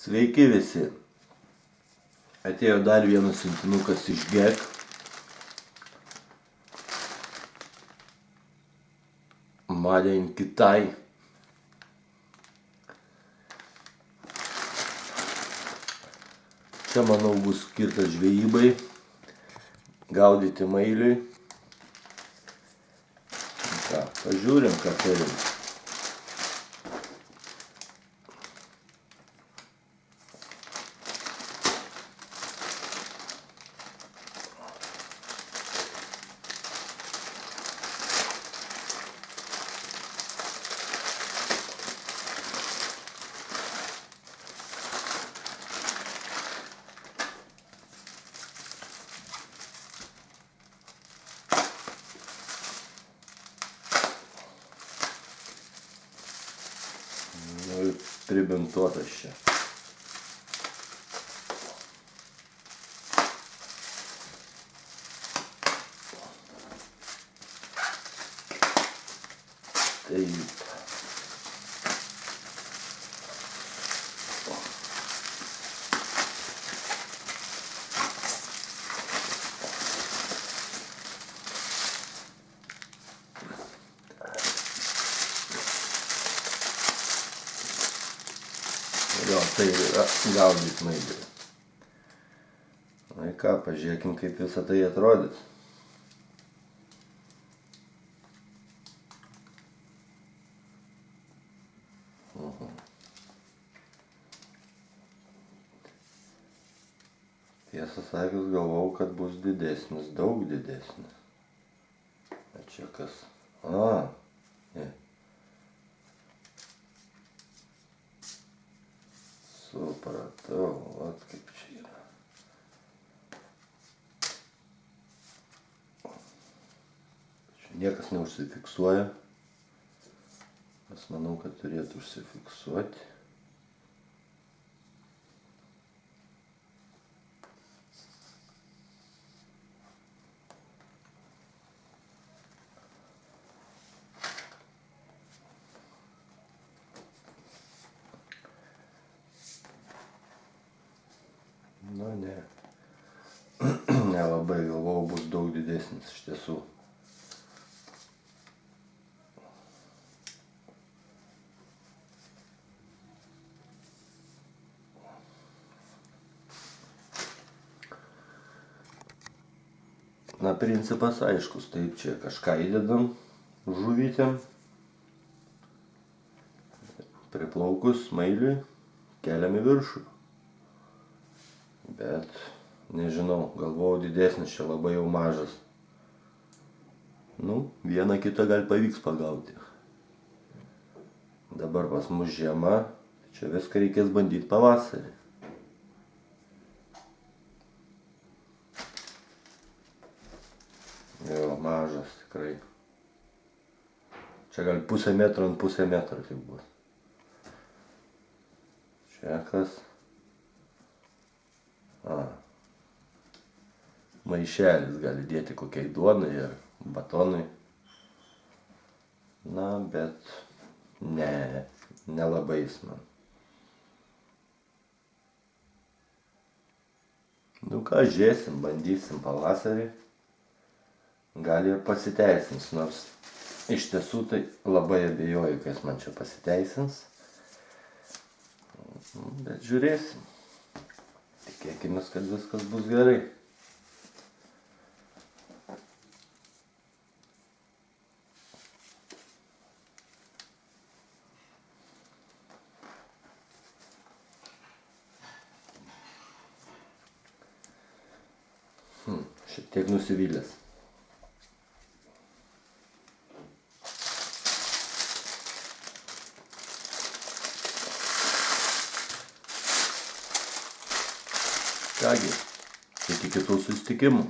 Sveiki visi. Atėjo dar vienas siuntinukas iš GEK. Made in Kitai. Čia, manau, bus skirtas žvejybai, gaudyti mailiui. Ką, pažiūrim, ką turim. Pribintuotas čia. Taip. Jo, tai yra gaudyt mailiui. Na ką, pažiūrėkim, kaip visą tai atrodys. Tiesą sakius, galvau, kad bus didesnis, daug didesnis. Bet čia kas? Ne. Supratau, vat kaip čia yra. Čia niekas neužsifiksuoja. Aš manau, kad turėtų užsifiksuoti. Nu, ne. Nelabai, galvojau, bus daug didesnis iš tiesų. Na, principas aiškus, taip, čia kažką įdedam žuvytėm. Priplaukus mailiui keliam į viršų. Bet, nežinau, galvojau didesnis, čia labai jau mažas. Nu, vieną kitą gal pavyks pagauti. Dabar pas mus žiema, čia viską reikės bandyti pavasarį. Jo, mažas tikrai. Čia gal pusę metro ant pusę metro tik bus. Čia kas? Maišelis gali dėti kokiai duonai ar batonui. Na, bet nelabai jis man. Nu ką, žiūrėsim, bandysim pavasarį. Gali ir pasiteisins, nors iš tiesų tai labai abejoju, kas man čia pasiteisins. Bet žiūrėsim. Tikėkimės, kad viskas bus gerai. Šiek tiek nusivylęs. Kągi, iki kitų susitikimų.